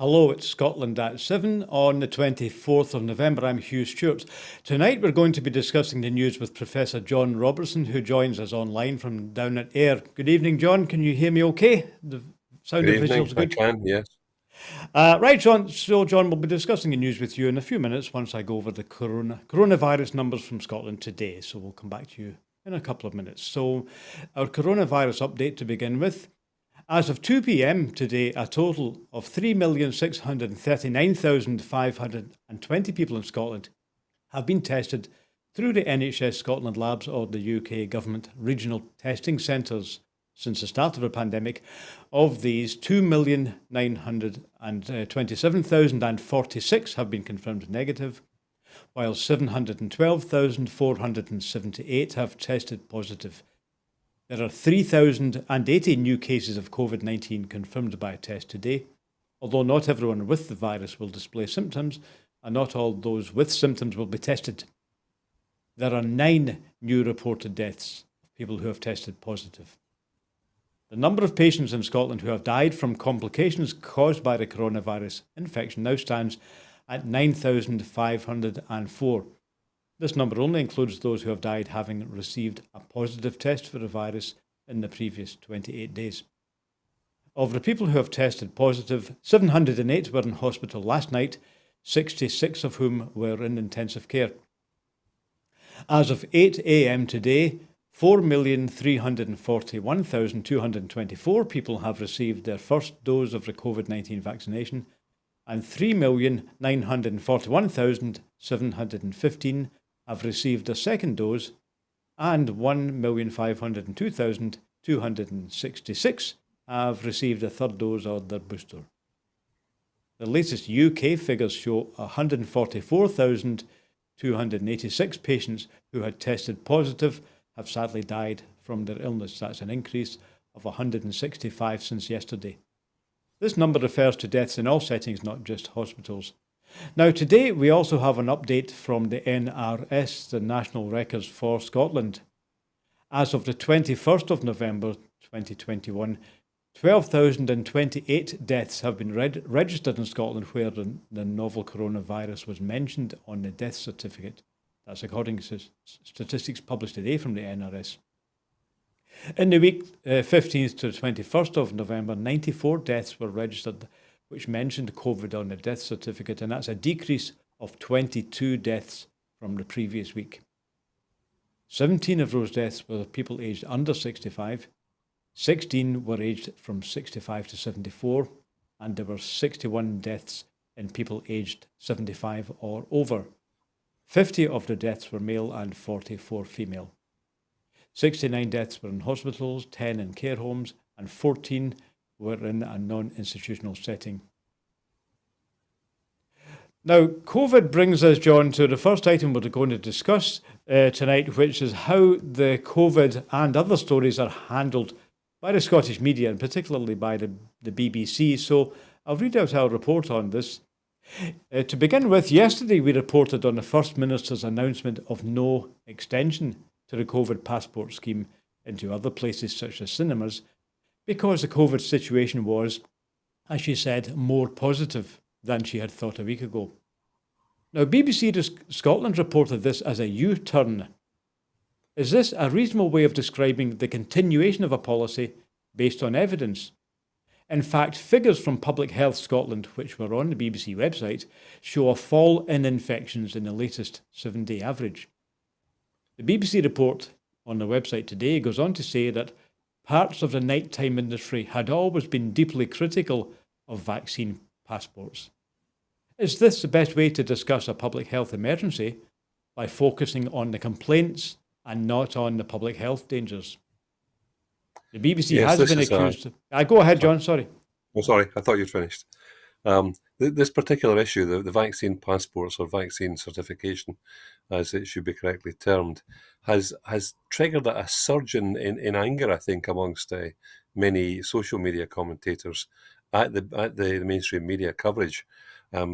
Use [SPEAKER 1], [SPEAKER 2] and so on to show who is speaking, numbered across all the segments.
[SPEAKER 1] Hello, it's Scotland at 7 on the 24th of November. I'm Hugh Stewart. Tonight we're going to be discussing the news with Professor John Robertson, who joins us online from down at Ayr. Good evening, John. Can you hear me okay? The sound
[SPEAKER 2] Good
[SPEAKER 1] and visuals
[SPEAKER 2] evening. I
[SPEAKER 1] good?
[SPEAKER 2] can, yes.
[SPEAKER 1] Right, John. So, John, we'll be discussing the news with you in a few minutes once I go over the coronavirus numbers from Scotland today. So, we'll come back to you in a couple of minutes. So, our coronavirus update to begin with. As of 2 p.m. today, a total of 3,639,520 people in Scotland have been tested through the NHS Scotland labs or the UK Government regional testing centres since the start of the pandemic. Of these, 2,927,046 have been confirmed negative, while 712,478 have tested positive. There are 3,080 new cases of COVID-19 confirmed by a test today, although not everyone with the virus will display symptoms, and not all those with symptoms will be tested. There are 9 new reported deaths of people who have tested positive. The number of patients in Scotland who have died from complications caused by the coronavirus infection now stands at 9,504. This number only includes those who have died having received a positive test for the virus in the previous 28 days. Of the people who have tested positive, 708 were in hospital last night, 66 of whom were in intensive care. As of 8 a.m. today, 4,341,224 people have received their first dose of the COVID-19 vaccination, and 3,941,715 have received a second dose, and 1,502,266 have received a third dose or their booster. The latest UK figures show 144,286 patients who had tested positive have sadly died from their illness. That's an increase of 165 since yesterday. This number refers to deaths in all settings, not just hospitals. Now, today we also have an update from the NRS, the National Records for Scotland. As of the 21st of November 2021, 12,028 deaths have been registered in Scotland where the novel coronavirus was mentioned on the death certificate. That's according to statistics published today from the NRS. In the week 15th to the 21st of November, 94 deaths were registered which mentioned COVID on the death certificate, and that's a decrease of 22 deaths from the previous week. 17 of those deaths were people aged under 65, 16 were aged from 65 to 74, and there were 61 deaths in people aged 75 or over. 50 of the deaths were male and 44 female. 69 deaths were in hospitals, 10 in care homes, and 14 were in a non-institutional setting. Now, COVID brings us, John, to the first item we're going to discuss tonight, which is how the COVID and other stories are handled by the Scottish media, and particularly by the BBC. So I'll read out our report on this. To begin with, yesterday we reported on the First Minister's announcement of no extension to the COVID passport scheme into other places such as cinemas, because the COVID situation was, as she said, more positive than she had thought a week ago. Now, BBC Scotland reported this as a U-turn. Is this a reasonable way of describing the continuation of a policy based on evidence? In fact, figures from Public Health Scotland, which were on the BBC website, show a fall in infections in the latest 7-day average. The BBC report on the website today goes on to say that parts of the nighttime industry had always been deeply critical of vaccine passports. Is this the best way to discuss a public health emergency? By focusing on the complaints and not on the public health dangers? The BBC
[SPEAKER 2] Yes,
[SPEAKER 1] has
[SPEAKER 2] this
[SPEAKER 1] been
[SPEAKER 2] is
[SPEAKER 1] accused. Go ahead, John, sorry.
[SPEAKER 2] Oh, sorry, I thought you'd finished. This particular issue, the vaccine passports or vaccine certification, as it should be correctly termed, has triggered a surge in anger, I think, amongst many social media commentators at the mainstream media coverage,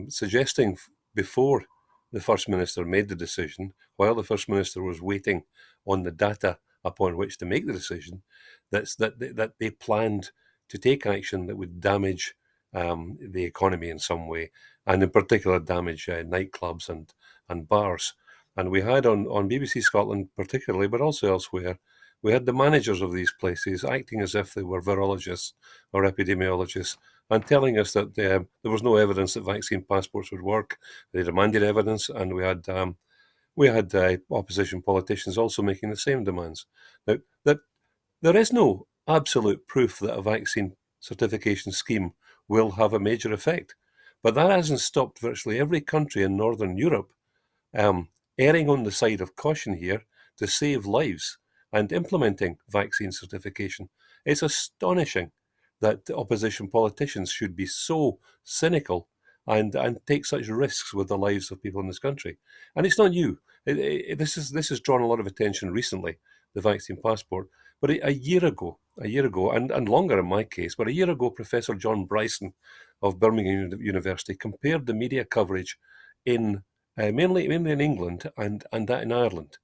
[SPEAKER 2] suggesting before the First Minister made the decision, while the First Minister was waiting on the data upon which to make the decision, that they planned to take action that would damage the economy in some way, and in particular damage nightclubs and bars. And we had on BBC Scotland particularly, but also elsewhere, we had the managers of these places acting as if they were virologists or epidemiologists and telling us that there was no evidence that vaccine passports would work. They demanded evidence, and we had opposition politicians also making the same demands. Now, that there is no absolute proof that a vaccine certification scheme will have a major effect, but that hasn't stopped virtually every country in Northern Europe um, erring on the side of caution here to save lives and implementing vaccine certification. It's astonishing that opposition politicians should be so cynical and take such risks with the lives of people in this country. And it's not new. This has drawn a lot of attention recently, the vaccine passport. But a year ago, and longer in my case, but a year ago, Professor John Bryson of Birmingham University compared the media coverage in mainly in England and that in Ireland.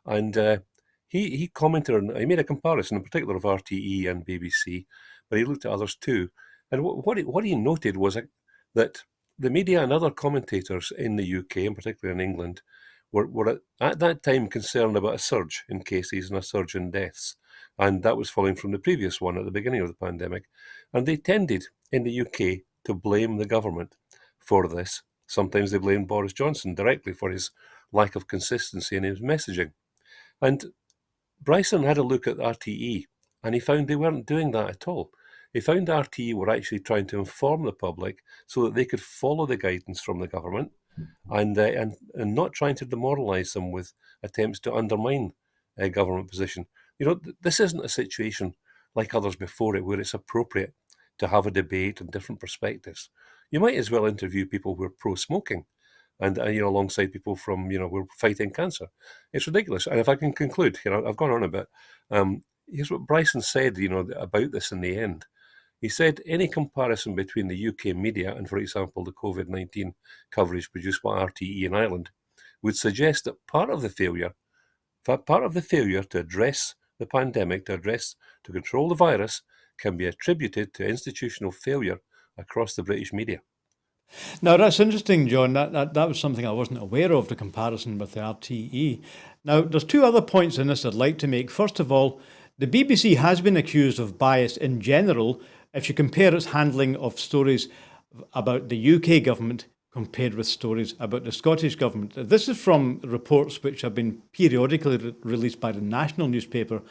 [SPEAKER 2] And he commented on, he made a comparison in particular of RTE and BBC, but he looked at others too. And what he noted was that the media and other commentators in the UK, and particularly in England, were at that time concerned about a surge in cases and a surge in deaths. And that was following from the previous one at the beginning of the pandemic. And they tended in the UK to blame the government for this. Sometimes they blamed Boris Johnson directly for his lack of consistency in his messaging. And Bryson had a look at RTE, and he found they weren't doing that at all. He found RTE were actually trying to inform the public so that they could follow the guidance from the government and not trying to demoralise them with attempts to undermine a government position. You know, this isn't a situation like others before it where it's appropriate to have a debate and different perspectives. You might as well interview people who are pro-smoking and alongside people from, who are fighting cancer. It's ridiculous. And if I can conclude, I've gone on a bit. Here's what Bryson said, about this in the end. He said any comparison between the UK media and, for example, the COVID-19 coverage produced by RTE in Ireland would suggest that part of the failure to address the pandemic, to control the virus, can be attributed to institutional failure across the British media.
[SPEAKER 1] Now, that's interesting, John. That was something I wasn't aware of, the comparison with the RTE. Now, there's two other points in this I'd like to make. First of all, the BBC has been accused of bias in general if you compare its handling of stories about the UK government compared with stories about the Scottish government. This is from reports which have been periodically released by the national newspaper.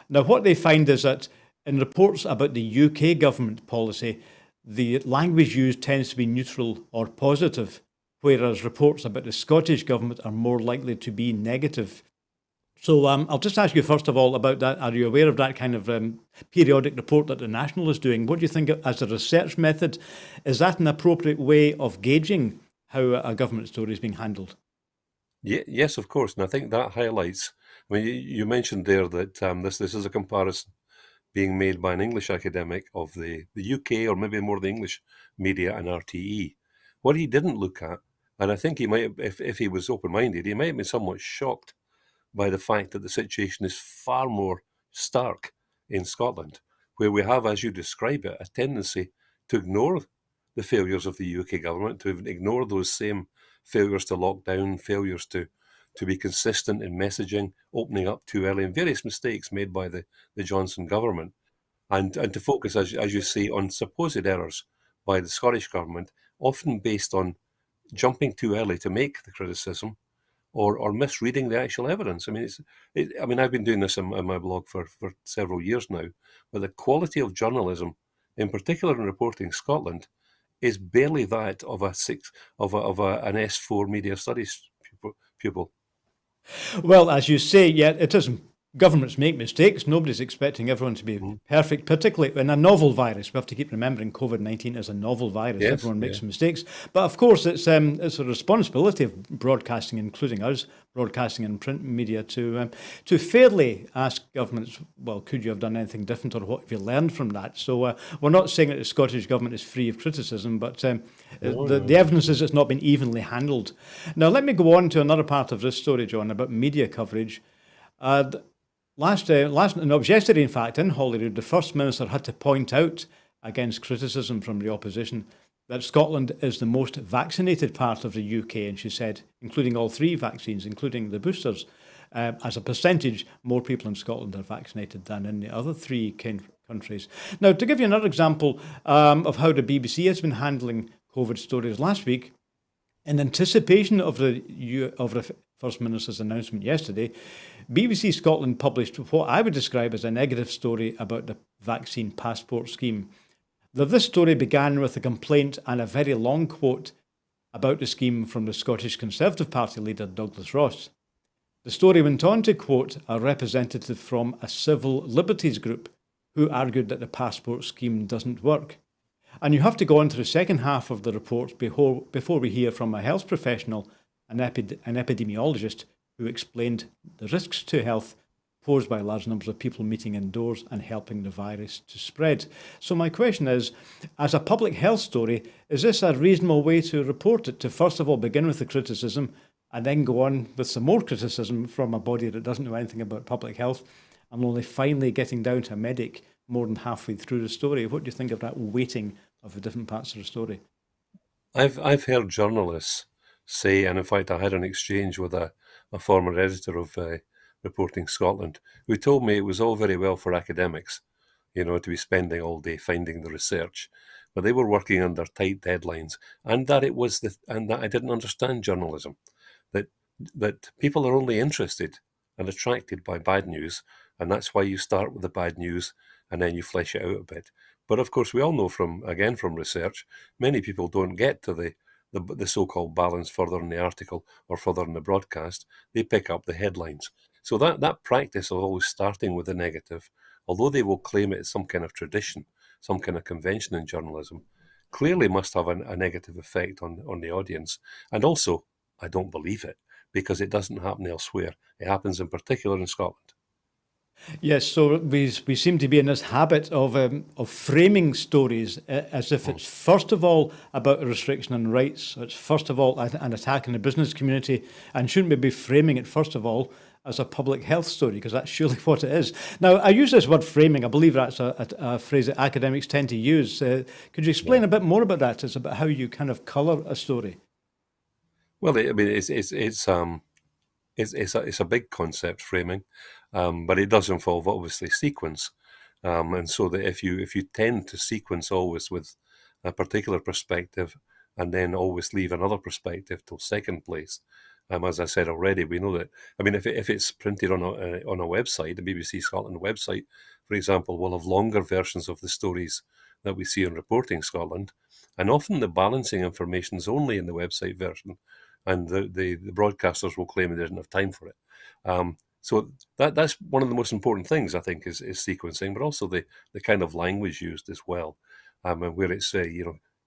[SPEAKER 1] Now, what they find is that in reports about the UK government policy, the language used tends to be neutral or positive, whereas reports about the Scottish government are more likely to be negative. So I'll just ask you first of all about that. Are you aware of that kind of periodic report that the National is doing? What do you think as a research method? Is that an appropriate way of gauging how a government story is being handled?
[SPEAKER 2] Yes, of course. And I think that highlights, I mean, you mentioned there that this is a comparison being made by an English academic of the UK, or maybe more the English media and RTE. What he didn't look at, and I think he might, if he was open-minded, he might have been somewhat shocked by the fact that the situation is far more stark in Scotland, where we have, as you describe it, a tendency to ignore the failures of the UK government, to ignore those same failures to lock down, failures to be consistent in messaging, opening up too early, and various mistakes made by the Johnson government, and to focus, as you say, on supposed errors by the Scottish government, often based on jumping too early to make the criticism, or misreading the actual evidence. I mean, I've been doing this in my blog for several years now, but the quality of journalism, in particular in reporting Scotland, is barely that of an S4 media studies pupil.
[SPEAKER 1] Well, as you say, yeah, it is. Governments make mistakes. Nobody's expecting everyone to be perfect, particularly in a novel virus. We have to keep remembering COVID-19 is a novel virus.
[SPEAKER 2] Yes,
[SPEAKER 1] everyone makes mistakes. But of course, it's a responsibility of broadcasting, including us, broadcasting and print media, to fairly ask governments, well, could you have done anything different, or what have you learned from that? So we're not saying that the Scottish government is free of criticism, but the evidence is it's not been evenly handled. Now, let me go on to another part of this story, John, about media coverage. Yesterday, in fact, in Holyrood, the First Minister had to point out against criticism from the opposition that Scotland is the most vaccinated part of the UK, and she said, including all three vaccines, including the boosters, as a percentage, more people in Scotland are vaccinated than in the other three countries. Now, to give you another example of how the BBC has been handling COVID stories last week, in anticipation of the First Minister's announcement yesterday, BBC Scotland published what I would describe as a negative story about the vaccine passport scheme. Now, this story began with a complaint and a very long quote about the scheme from the Scottish Conservative Party leader Douglas Ross. The story went on to quote a representative from a civil liberties group who argued that the passport scheme doesn't work. And you have to go on to the second half of the report before we hear from a health professional, an epidemiologist, who explained the risks to health posed by large numbers of people meeting indoors and helping the virus to spread. So my question is, as a public health story, is this a reasonable way to report it, to first of all begin with the criticism and then go on with some more criticism from a body that doesn't know anything about public health, and only finally getting down to a medic more than halfway through the story? What do you think of that weighting of the different parts of the story?
[SPEAKER 2] I've heard journalists say, and in fact I had an exchange with a former editor of Reporting Scotland, who told me it was all very well for academics, to be spending all day finding the research, but they were working under tight deadlines, and that I didn't understand journalism, that people are only interested and attracted by bad news, and that's why you start with the bad news and then you flesh it out a bit. But of course, we all know from research, many people don't get to the so-called balance further in the article or further in the broadcast. They pick up the headlines. So that practice of always starting with the negative, although they will claim it as some kind of tradition, some kind of convention in journalism, clearly must have a negative effect on the audience. And also, I don't believe it, because it doesn't happen elsewhere. It happens in particular in Scotland.
[SPEAKER 1] Yes, so we seem to be in this habit of framing stories as if it's first of all about a restriction on rights. It's first of all an attack on the business community, and shouldn't we be framing it first of all as a public health story, because that's surely what it is. Now, I use this word framing. I believe that's a phrase that academics tend to use. Could you explain a bit more about that? It's about how you kind of colour a story.
[SPEAKER 2] Well, I mean, it's a big concept, framing, but it does involve obviously sequence, and so that if you tend to sequence always with a particular perspective and then always leave another perspective till second place, as I said already, we know that. I mean, if it's printed on a website, the BBC Scotland website, for example, will have longer versions of the stories that we see in Reporting Scotland, and often the balancing information is only in the website version, and the broadcasters will claim they didn't have time for it. So that's one of the most important things, I think, is sequencing, but also the kind of language used as well, and where it's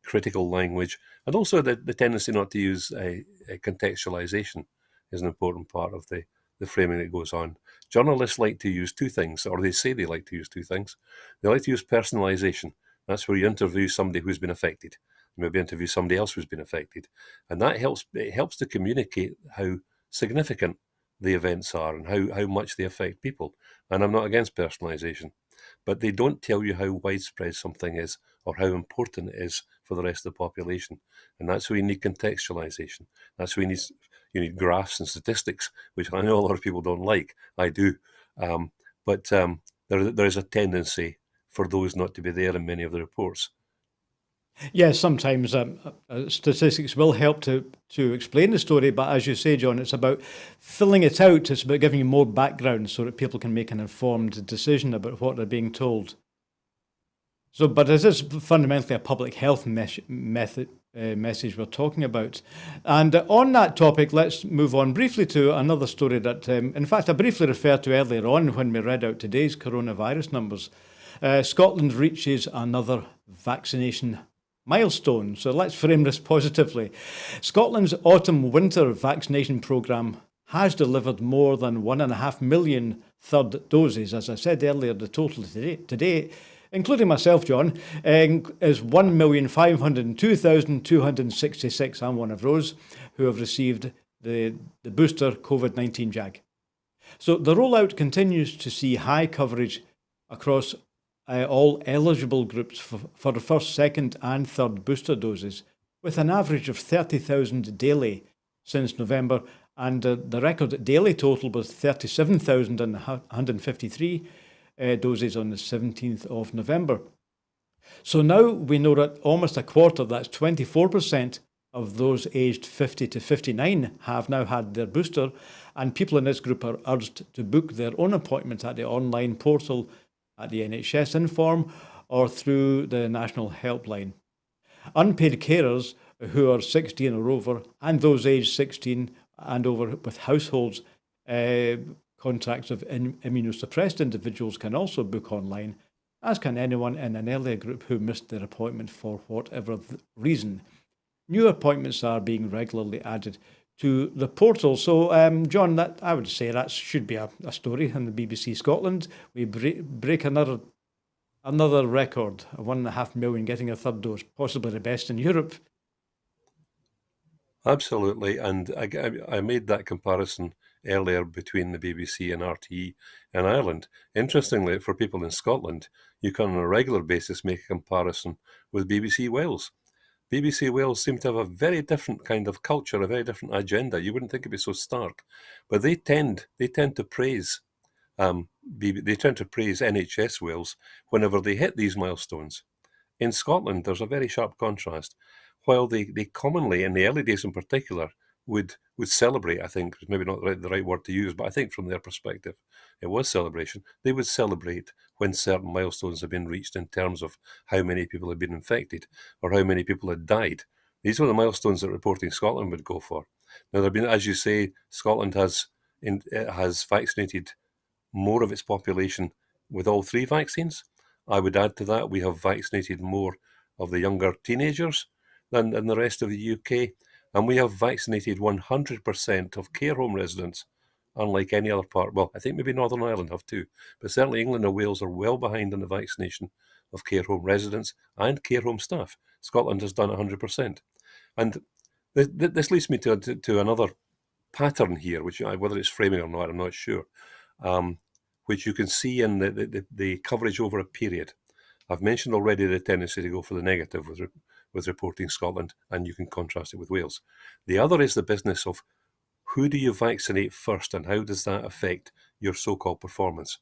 [SPEAKER 2] critical language, and also the tendency not to use a contextualization is an important part of the framing that goes on. Journalists like to use two things, or they say they like to use two things. They like to use personalization. That's where you interview somebody who's been affected, maybe interview somebody else who's been affected, and that helps to communicate how significant the events are and how much they affect people. And I'm not against personalization, but they don't tell you how widespread something is or how important it is for the rest of the population. And that's where you need contextualization. That's where you need graphs and statistics, which I know a lot of people don't like. I do. But there is a tendency for those not to be there in many of the reports.
[SPEAKER 1] Yes, sometimes statistics will help to explain the story, but as you say, John, it's about filling it out. It's about giving you more background so that people can make an informed decision about what they're being told. So, but it is fundamentally a public health message we're talking about. And on that topic, let's move on briefly to another story that, in fact, I briefly referred to earlier on when we read out today's coronavirus numbers. Scotland reaches another vaccination milestone. So let's frame this positively. Scotland's autumn-winter vaccination programme has delivered more than 1.5 million third doses. As I said earlier, the total today, including myself, John, is 1,502,266. I'm one of those who have received the booster COVID-19 jab. So the rollout continues to see high coverage across all eligible groups for the first, second, and third booster doses, with an average of 30,000 daily since November, and the record daily total was 37,153 doses on the 17th of November. So now we know that almost a quarter, that's 24%, of those aged 50 to 59 have now had their booster, and people in this group are urged to book their own appointment at the online portal at the NHS Inform or through the National Helpline. Unpaid carers who are 16 or over, and those aged 16 and over with households contacts of immunosuppressed individuals can also book online, as can anyone in an earlier group who missed their appointment for whatever reason. New appointments are being regularly added to the portal. So, John, that I would say that should be a story in the BBC Scotland. We break another record, 1.5 million getting a third dose, possibly the best in Europe.
[SPEAKER 2] Absolutely, and I made that comparison earlier between the BBC and RTE in Ireland. Interestingly, for people in Scotland, you can on a regular basis make a comparison with BBC Wales. BBC Wales seem to have a very different kind of culture, a very different agenda. You wouldn't think it'd be so stark, but they tend to praise NHS Wales whenever they hit these milestones. In Scotland, there's a very sharp contrast. While they commonly, in the early days in particular, would celebrate, I think, maybe not the right word to use, but I think from their perspective, it was celebration. They would celebrate when certain milestones had been reached in terms of how many people had been infected or how many people had died. These were the milestones that Reporting Scotland would go for. Now, there have been, as you say, Scotland has vaccinated more of its population with all 3 vaccines. I would add to that, we have vaccinated more of the younger teenagers than the rest of the UK, and we have vaccinated 100% of care home residents, unlike any other part. Well, I think maybe Northern Ireland have too, but certainly England and Wales are well behind in the vaccination of care home residents and care home staff. Scotland has done 100%. And this leads me to another pattern here, which whether it's framing or not, I'm not sure, which you can see in the coverage over a period. I've mentioned already the tendency to go for the negative with Reporting Scotland, and you can contrast it with Wales. The other is the business of who do you vaccinate first and how does that affect your so-called performance.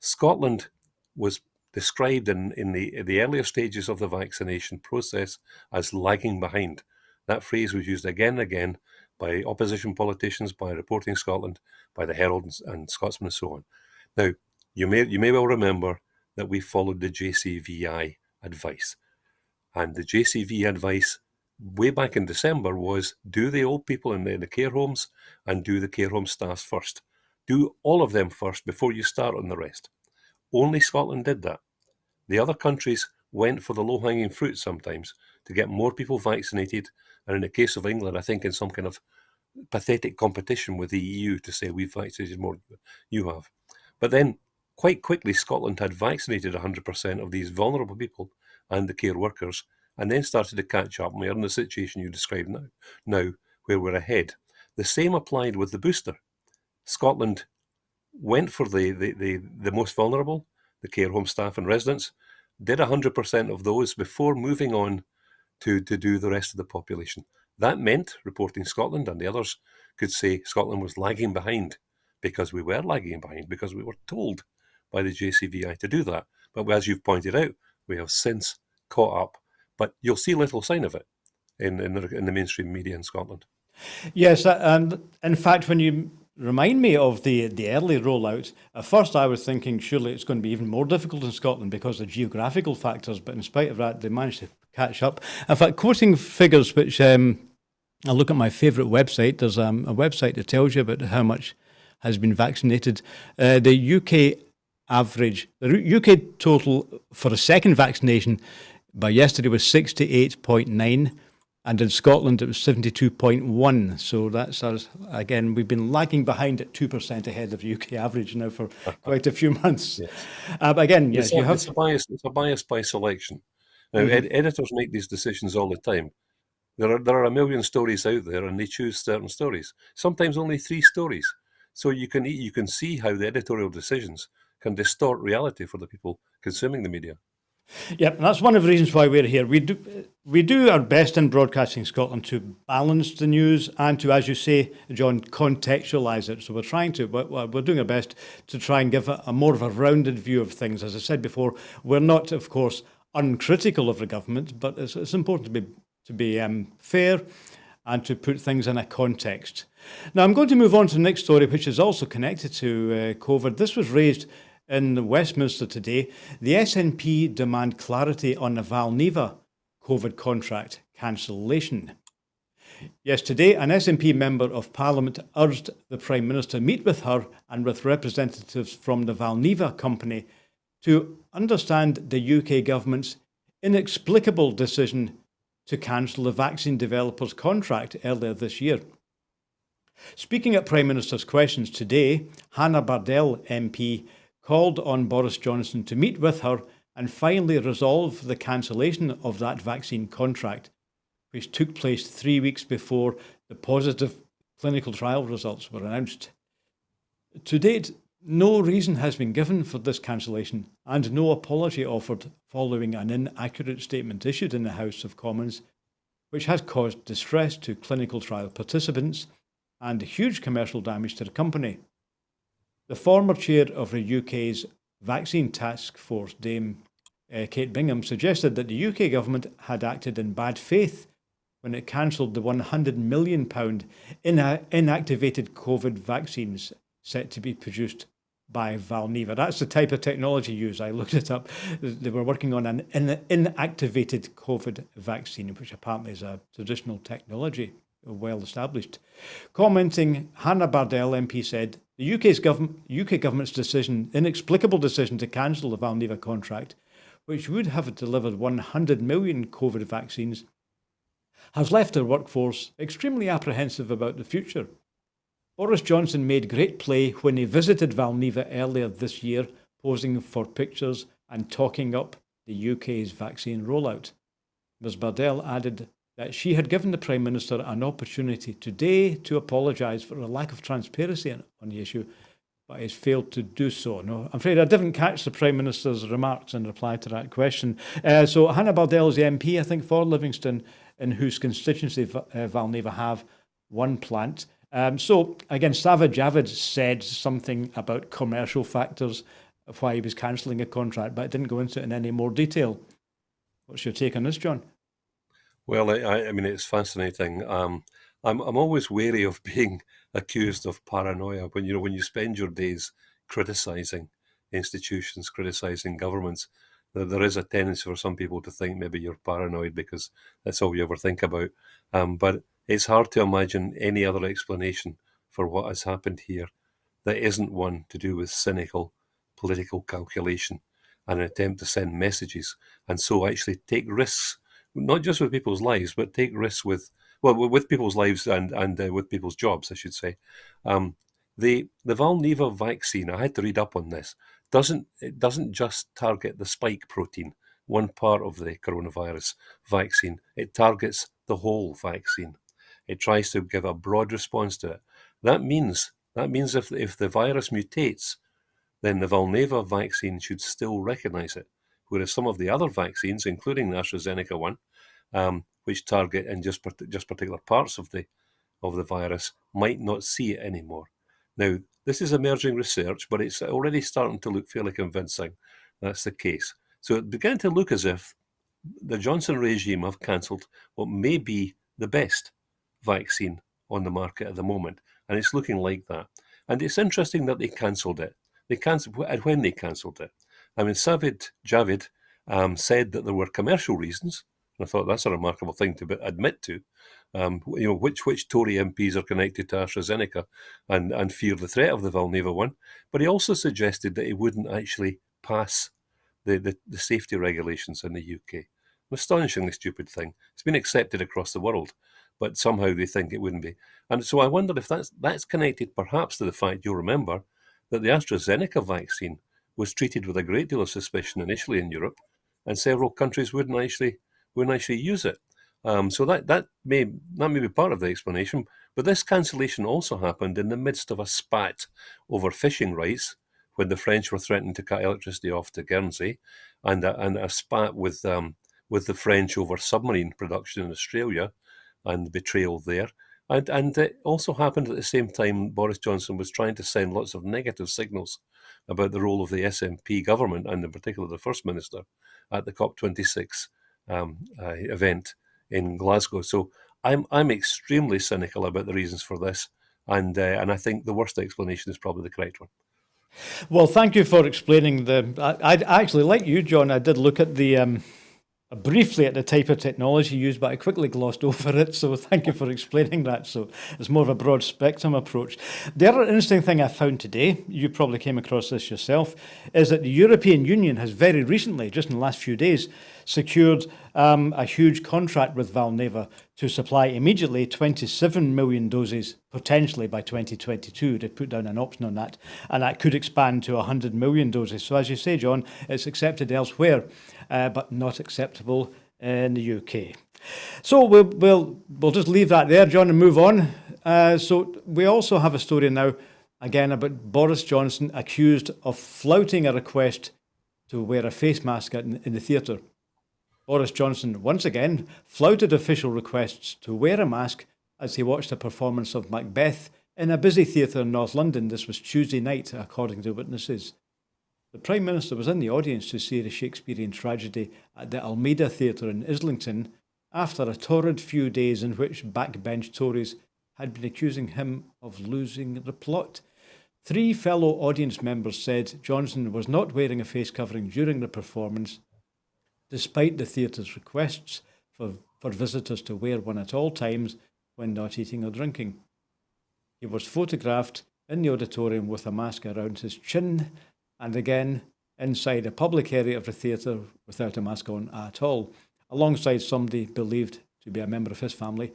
[SPEAKER 2] Scotland was described in the earlier stages of the vaccination process as lagging behind. That phrase was used again and again by opposition politicians, by Reporting Scotland, by the Herald and Scotsman and so on. Now, you may well remember that we followed the JCVI advice. And the JCV advice way back in December was do the old people in the care homes and do the care home staff first. Do all of them first before you start on the rest. Only Scotland did that. The other countries went for the low-hanging fruit sometimes to get more people vaccinated. And in the case of England, I think in some kind of pathetic competition with the EU to say we've vaccinated more than you have. But then quite quickly, Scotland had vaccinated 100% of these vulnerable people and the care workers, and then started to catch up. And we are in the situation you described now where we're ahead. The same applied with the booster. Scotland went for the most vulnerable, the care home staff and residents, did 100% of those before moving on to do the rest of the population. That meant Reporting Scotland and the others could say Scotland was lagging behind because we were lagging behind, because we were told by the JCVI to do that. But as you've pointed out, we have since caught up, but you'll see little sign of it in the mainstream media in Scotland.
[SPEAKER 1] Yes, and in fact, when you remind me of the early rollout, at first I was thinking surely it's going to be even more difficult in Scotland because of geographical factors, but in spite of that, they managed to catch up. In fact, quoting figures, which I look at my favourite website, there's a website that tells you about how much has been vaccinated. The UK average, the UK total for a second vaccination by yesterday was 68.9, and in Scotland it was 72.1. So that's us again. We've been lagging behind at 2% ahead of the UK average now for quite a few months. Yes. But again, yes, you have.
[SPEAKER 2] It's a bias by selection. Now, editors make these decisions all the time. There are a million stories out there, and they choose certain stories. Sometimes only 3 stories. So you can see how the editorial decisions can distort reality for the people consuming the media.
[SPEAKER 1] Yep, and that's one of the reasons why we're here. We do our best in Broadcasting Scotland to balance the news and to, as you say, John, contextualise it. So we're doing our best to try and give a more of a rounded view of things. As I said before, we're not, of course, uncritical of the government, but it's important to be fair and to put things in a context. Now, I'm going to move on to the next story, which is also connected to COVID. This was raised in Westminster today. The SNP demand clarity on the Valneva COVID contract cancellation. Yes, today an SNP member of Parliament urged the Prime Minister meet with her and with representatives from the Valneva company to understand the UK government's inexplicable decision to cancel the vaccine developers' contract earlier this year. Speaking at Prime Minister's questions today, Hannah Bardell MP called on Boris Johnson to meet with her and finally resolve the cancellation of that vaccine contract, which took place 3 weeks before the positive clinical trial results were announced. To date, no reason has been given for this cancellation and no apology offered following an inaccurate statement issued in the House of Commons, which has caused distress to clinical trial participants and huge commercial damage to the company. The former chair of the UK's Vaccine Task Force, Dame Kate Bingham, suggested that the UK government had acted in bad faith when it cancelled the £100 million inactivated COVID vaccines set to be produced by Valneva. That's the type of technology used. I looked it up. They were working on an inactivated COVID vaccine, which apparently is a traditional technology, well established. Commenting, Hannah Bardell MP said, the UK government's inexplicable decision to cancel the Valneva contract, which would have delivered 100 million COVID vaccines, has left their workforce extremely apprehensive about the future. Boris Johnson made great play when he visited Valneva earlier this year, posing for pictures and talking up the UK's vaccine rollout. Ms Bardell added that she had given the Prime Minister an opportunity today to apologise for a lack of transparency on the issue, but has failed to do so. No, I'm afraid I didn't catch the Prime Minister's remarks in reply to that question. So Hannah Bardell is the MP, I think, for Livingston, in whose constituency Valneva have one plant. So again, Sajid Javid said something about commercial factors of why he was cancelling a contract, but I didn't go into it in any more detail. What's your take on this, John?
[SPEAKER 2] Well, I mean, it's fascinating. I'm always wary of being accused of paranoia when you spend your days criticising institutions, criticising governments. There is a tendency for some people to think maybe you're paranoid because that's all you ever think about. But it's hard to imagine any other explanation for what has happened here that isn't one to do with cynical political calculation and an attempt to send messages and so actually take risks, not just with people's lives, but take risks with people's lives and with people's jobs, I should say. The Valneva vaccine, I had to read up on this, it doesn't just target the spike protein, one part of the coronavirus vaccine. It targets the whole vaccine. It tries to give a broad response to it. That means if the virus mutates, then the Valneva vaccine should still recognise it, whereas some of the other vaccines, including the AstraZeneca one, which target in just particular parts of the virus, might not see it anymore. Now, this is emerging research, but it's already starting to look fairly convincing that's the case. So it began to look as if the Johnson regime have cancelled what may be the best vaccine on the market at the moment, and it's looking like that. And it's interesting that they cancelled it. When they cancelled it. I mean, Sajid Javid said that there were commercial reasons. And I thought that's a remarkable thing to admit to. Which Tory MPs are connected to AstraZeneca and fear the threat of the Valneva one. But he also suggested that he wouldn't actually pass the safety regulations in the UK. An astonishingly stupid thing. It's been accepted across the world, but somehow they think it wouldn't be. And so I wonder if that's connected perhaps to the fact, you'll remember, that the AstraZeneca vaccine was treated with a great deal of suspicion initially in Europe, and several countries wouldn't actually use it. So that may be part of the explanation. But this cancellation also happened in the midst of a spat over fishing rights, when the French were threatening to cut electricity off to Guernsey, and a spat with the French over submarine production in Australia and betrayal there. And it also happened at the same time Boris Johnson was trying to send lots of negative signals about the role of the SNP government, and in particular the First Minister, at the COP26 event in Glasgow. So I'm extremely cynical about the reasons for this, and I think the worst explanation is probably the correct one.
[SPEAKER 1] Well, thank you for explaining I actually, like you, John, I did look at briefly at the type of technology used, but I quickly glossed over it. So thank you for explaining that. So it's more of a broad spectrum approach. The other interesting thing I found today, you probably came across this yourself, is that the European Union has very recently, just in the last few days, secured a huge contract with Valneva to supply immediately 27 million doses, potentially by 2022. They put down an option on that, and that could expand to 100 million doses. So as you say, John, it's accepted elsewhere, but not acceptable in the UK. So we'll just leave that there, John, and move on. So we also have a story now, again, about Boris Johnson accused of flouting a request to wear a face mask in the theatre. Boris Johnson once again flouted official requests to wear a mask as he watched a performance of Macbeth in a busy theatre in North London. This was Tuesday night, according to witnesses. The Prime Minister was in the audience to see the Shakespearean tragedy at the Almeida Theatre in Islington after a torrid few days in which backbench Tories had been accusing him of losing the plot. 3 fellow audience members said Johnson was not wearing a face covering during the performance, despite the theatre's requests for visitors to wear one at all times when not eating or drinking. He was photographed in the auditorium with a mask around his chin, and again inside a public area of the theatre without a mask on at all, alongside somebody believed to be a member of his family.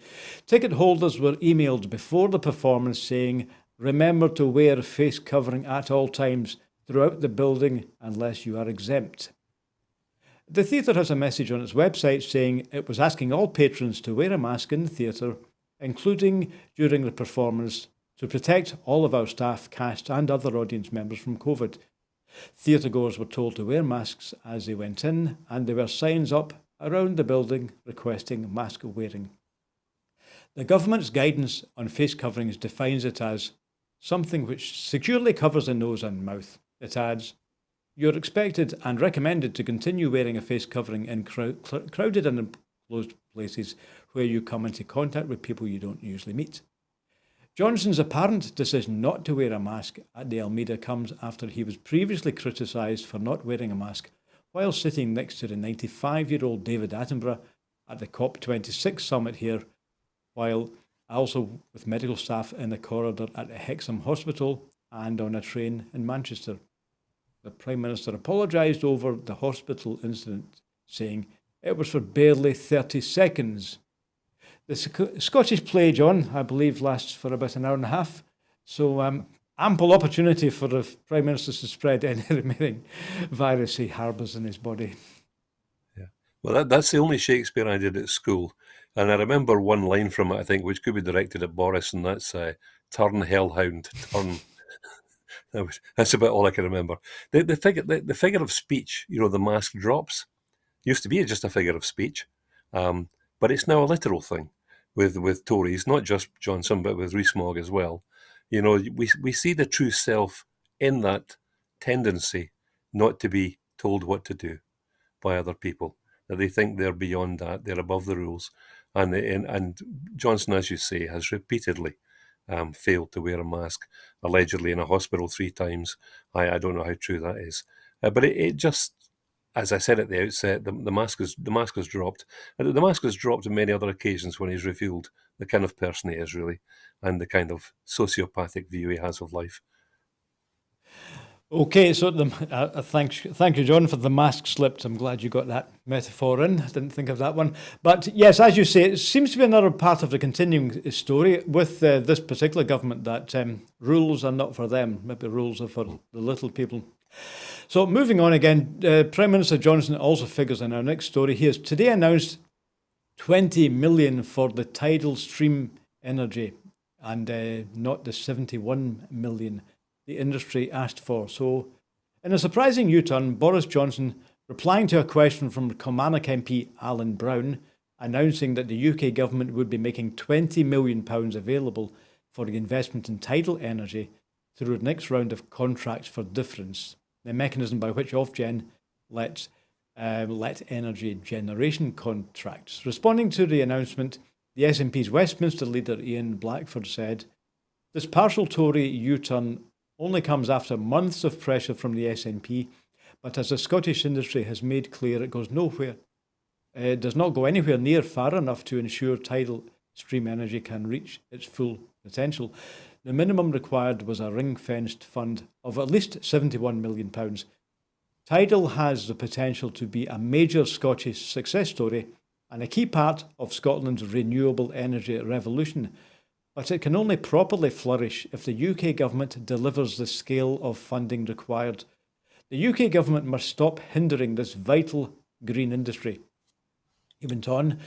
[SPEAKER 1] Ticket holders were emailed before the performance saying, "Remember to wear a face covering at all times throughout the building unless you are exempt." The theatre has a message on its website saying it was asking all patrons to wear a mask in the theatre, including during the performance, to protect all of our staff, cast and other audience members from COVID. Theatregoers were told to wear masks as they went in, and there were signs up around the building requesting mask wearing. The government's guidance on face coverings defines it as something which securely covers the nose and mouth. It adds, "You're expected and recommended to continue wearing a face covering in crowded and enclosed places where you come into contact with people you don't usually meet." Johnson's apparent decision not to wear a mask at the Almeida comes after he was previously criticised for not wearing a mask while sitting next to the 95-year-old David Attenborough at the COP26 summit here, while also with medical staff in the corridor at the Hexham Hospital and on a train in Manchester. The Prime Minister apologised over the hospital incident, saying it was for barely 30 seconds. The Scottish play, John, I believe lasts for about an hour and a half, so ample opportunity for the Prime Minister to spread any remaining virus he harbours in his body.
[SPEAKER 2] Yeah, well, that's the only Shakespeare I did at school, and I remember one line from it, I think, which could be directed at Boris, and that's "Turn, hellhound, turn." That's about all I can remember. The figure of speech, the mask drops, used to be just a figure of speech, but it's now a literal thing with Tories, not just Johnson, but with Rees-Mogg as well. We see the true self in that tendency not to be told what to do by other people, that they think they're beyond that, they're above the rules. And Johnson, as you say, has repeatedly failed to wear a mask, allegedly in a hospital 3 times. I don't know how true that is. But it just, as I said at the outset, the mask has dropped. And the mask has dropped on many other occasions when he's revealed the kind of person he is, really, and the kind of sociopathic view he has of life.
[SPEAKER 1] Okay, so thank you, John, for the mask slipped. I'm glad you got that metaphor in. I didn't think of that one. But yes, as you say, it seems to be another part of the continuing story with this particular government that rules are not for them. Maybe rules are for the little people. So moving on again, Prime Minister Johnson also figures in our next story. He has today announced 20 million for the tidal stream energy and not the 71 million the industry asked for. So, in a surprising U-turn, Boris Johnson, replying to a question from Kilmarnock MP Alan Brown, announcing that the UK government would be making £20 million available for the investment in tidal energy through the next round of contracts for difference, the mechanism by which Ofgem let energy generation contracts. Responding to the announcement, the SNP's Westminster leader Ian Blackford said, "This partial Tory U-turn only comes after months of pressure from the SNP, but as the Scottish industry has made clear, it goes nowhere. It does not go anywhere near far enough to ensure tidal stream energy can reach its full potential. The minimum required was a ring-fenced fund of at least £71 million. Tidal has the potential to be a major Scottish success story and a key part of Scotland's renewable energy revolution, but it can only properly flourish if the UK government delivers the scale of funding required. The UK government must stop hindering this vital green industry." He went on,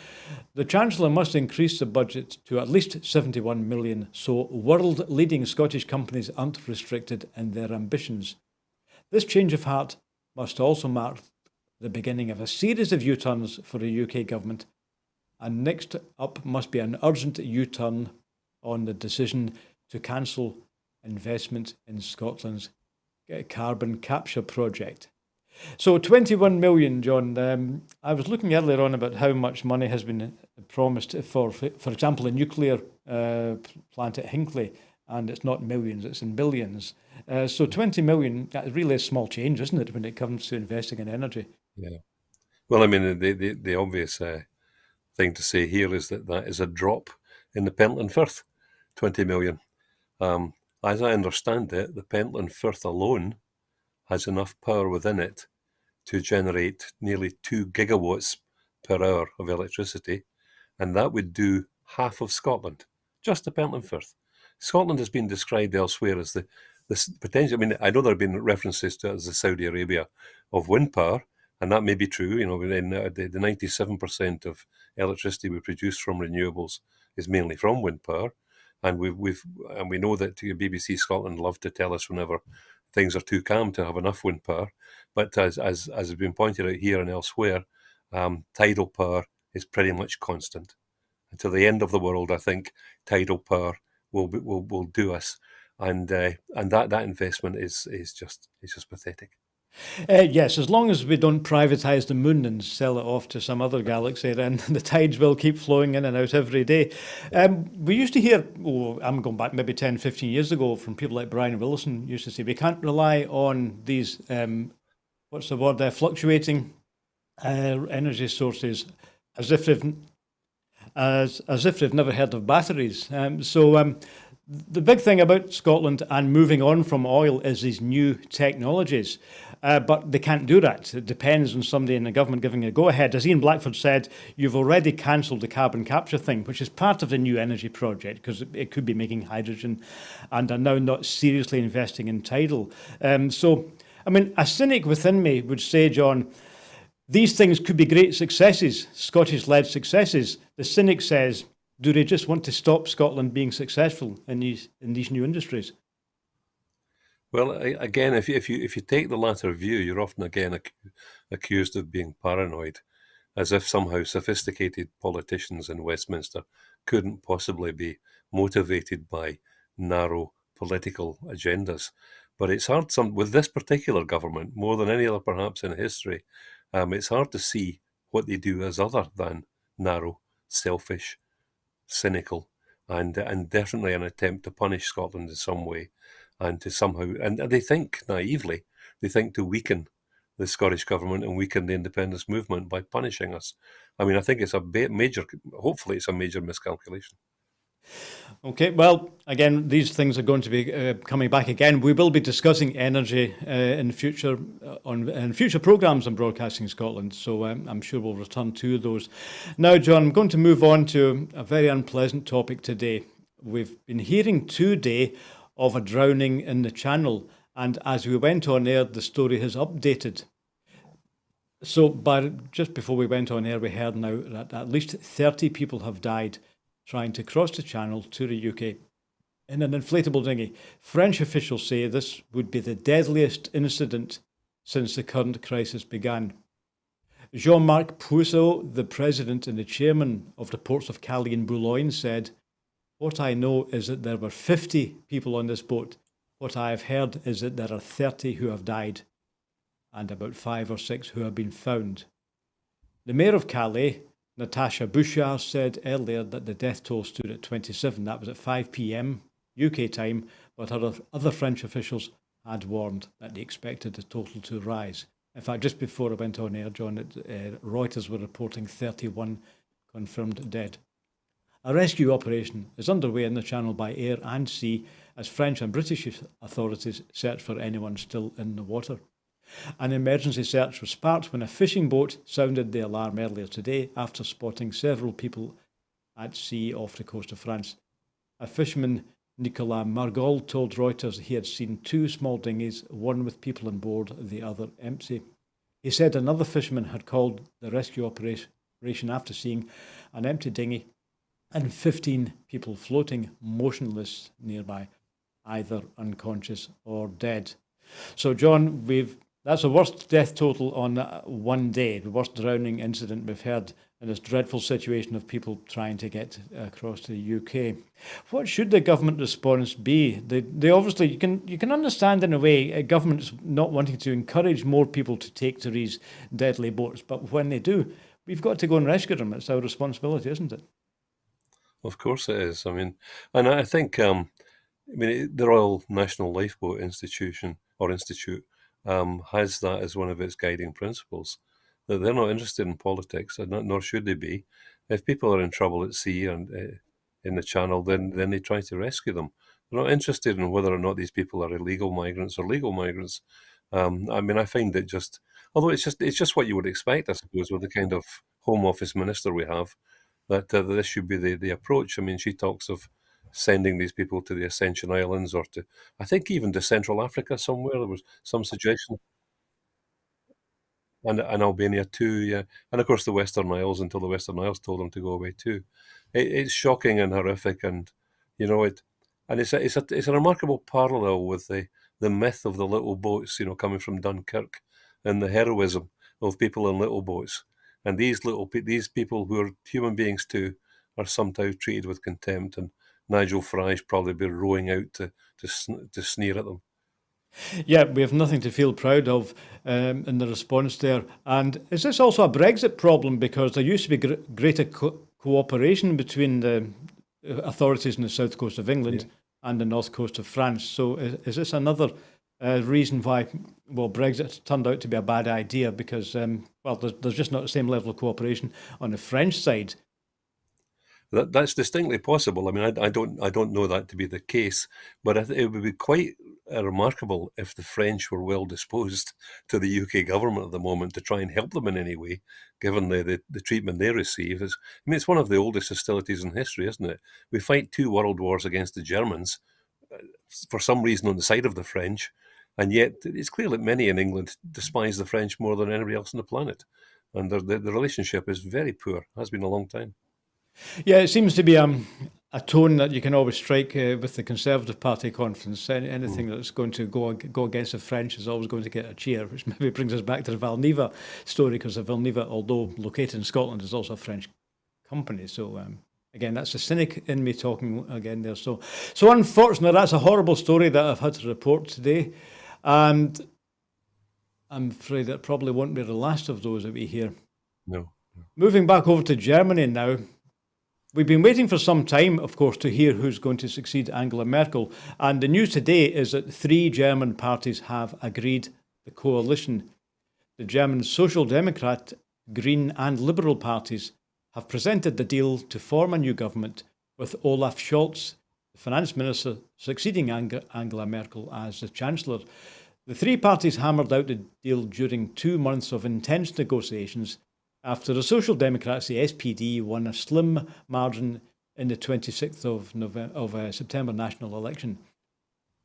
[SPEAKER 1] "The Chancellor must increase the budget to at least £71 million so world-leading Scottish companies aren't restricted in their ambitions. This change of heart must also mark the beginning of a series of U-turns for the UK government, and next up must be an urgent U-turn on the decision to cancel investment in Scotland's carbon capture project." So 21 million, John. I was looking earlier on about how much money has been promised for example, a nuclear plant at Hinkley, and it's not millions, it's in billions. So 20 million, that's really a small change, isn't it, when it comes to investing in energy?
[SPEAKER 2] Yeah. Well, I mean, the obvious thing to say here is that is a drop in the Pentland Firth, 20 million. As I understand it, the Pentland Firth alone has enough power within it to generate nearly 2 gigawatts per hour of electricity, and that would do half of Scotland, just the Pentland Firth. Scotland has been described elsewhere as the potential. I mean, I know there have been references to it as the Saudi Arabia of wind power, and that may be true. You know, in the 97% of electricity we produce from renewables is mainly from wind power, and we know that BBC Scotland love to tell us whenever things are too calm to have enough wind power. But as has been pointed out here and elsewhere, tidal power is pretty much constant. Until the end of the world, I think tidal power will do us, and that investment is just pathetic.
[SPEAKER 1] Yes, as long as we don't privatise the moon and sell it off to some other galaxy, then the tides will keep flowing in and out every day. We used to hear, I'm going back maybe 10, 15 years ago, from people like Brian Wilson used to say, we can't rely on these, fluctuating energy sources as if they've never heard of batteries. The big thing about Scotland and moving on from oil is these new technologies, but they can't do that. It depends on somebody in the government giving a go-ahead. As Ian Blackford said, you've already cancelled the carbon capture thing, which is part of the new energy project, because it could be making hydrogen, and are now not seriously investing in tidal. A cynic within me would say, John, these things could be great successes, Scottish-led successes. The cynic says, do they just want to stop Scotland being successful in these new industries?
[SPEAKER 2] Well, again, if you take the latter view, you're often again accused of being paranoid, as if somehow sophisticated politicians in Westminster couldn't possibly be motivated by narrow political agendas. But it's hard with this particular government, more than any other perhaps in history, it's hard to see what they do as other than narrow, selfish, cynical, and definitely an attempt to punish Scotland in some way, and to somehow, and they think naively, to weaken the Scottish government and weaken the independence movement by punishing us. I mean, I think it's hopefully it's a major miscalculation.
[SPEAKER 1] Okay, well, again, these things are going to be coming back again. We will be discussing energy in future programmes on Broadcasting Scotland, so I'm sure we'll return to those. Now, John, I'm going to move on to a very unpleasant topic today. We've been hearing today of a drowning in the Channel, and as we went on air, the story has updated. So, just before we went on air, we heard now that at least 30 people have died trying to cross the Channel to the UK. in an inflatable dinghy. French officials say this would be the deadliest incident since the current crisis began. Jean-Marc Pousseau, the president and the chairman of the ports of Calais and Boulogne, said, "What I know is that there were 50 people on this boat. What I have heard is that there are 30 who have died and about 5 or 6 who have been found." The mayor of Calais, Natasha Bouchard, said earlier that the death toll stood at 27. That was at 5 p.m. UK time, but other French officials had warned that they expected the total to rise. In fact, just before I went on air, John, Reuters were reporting 31 confirmed dead. A rescue operation is underway in the Channel by air and sea as French and British authorities search for anyone still in the water. An emergency search was sparked when a fishing boat sounded the alarm earlier today after spotting several people at sea off the coast of France. A fisherman, Nicolas Margol, told Reuters he had seen 2 small dinghies, one with people on board, the other empty. He said another fisherman had called the rescue operation after seeing an empty dinghy and 15 people floating motionless nearby, either unconscious or dead. So, John, that's the worst death total on one day, the worst drowning incident we've heard in this dreadful situation of people trying to get across to the UK. What should the government response be? They obviously, you can understand in a way, a government's not wanting to encourage more people to take to these deadly boats, but when they do, we've got to go and rescue them. It's our responsibility, isn't it?
[SPEAKER 2] Of course it is. I mean, and I think, the Royal National Lifeboat Institute has that as one of its guiding principles, that they're not interested in politics, nor should they be. If people are in trouble at sea and in the Channel, then they try to rescue them. They're not interested in whether or not these people are illegal migrants or legal migrants. I find it just, although it's just what you would expect, I suppose, with the kind of Home Office minister we have, that this should be the approach. I mean, she talks of sending these people to the Ascension Islands or to, I think, even to Central Africa somewhere. There was some suggestion. And Albania too, yeah. And of course the Western Isles, until the Western Isles told them to go away too. It's shocking and horrific, and it's a remarkable parallel with the myth of the little boats, coming from Dunkirk, and the heroism of people in little boats. And these people who are human beings too are sometimes treated with contempt, and Nigel Farage's probably be rowing out to sneer at them.
[SPEAKER 1] Yeah, we have nothing to feel proud of in the response there. And is this also a Brexit problem? Because there used to be greater cooperation between the authorities in the south coast of England and the north coast of France. So is this another reason why, Brexit turned out to be a bad idea? Because, there's just not the same level of cooperation on the French side.
[SPEAKER 2] That's distinctly possible. I mean, I don't know that to be the case, but it would be quite remarkable if the French were well disposed to the UK government at the moment to try and help them in any way, given the treatment they receive. It's one of the oldest hostilities in history, isn't it? We fight 2 world wars against the Germans, for some reason on the side of the French, and yet it's clear that many in England despise the French more than anybody else on the planet, and the relationship is very poor. Has been a long time.
[SPEAKER 1] Yeah, it seems to be a tone that you can always strike with the Conservative Party conference. Anything that's going to go against the French is always going to get a cheer, which maybe brings us back to the Valneva story, because the Valneva, although located in Scotland, is also a French company. So again, that's the cynic in me talking again there. So unfortunately, that's a horrible story that I've had to report today, and I'm afraid that probably won't be the last of those that we hear.
[SPEAKER 2] No.
[SPEAKER 1] Moving back over to Germany now. We've been waiting for some time, of course, to hear who's going to succeed Angela Merkel. And the news today is that 3 German parties have agreed the coalition. The German Social Democrat, Green and Liberal parties have presented the deal to form a new government, with Olaf Scholz, the finance minister, succeeding Angela Merkel as the chancellor. The 3 parties hammered out the deal during 2 months of intense negotiations, after the Social Democrats, the SPD, won a slim margin in the 26th of September national election.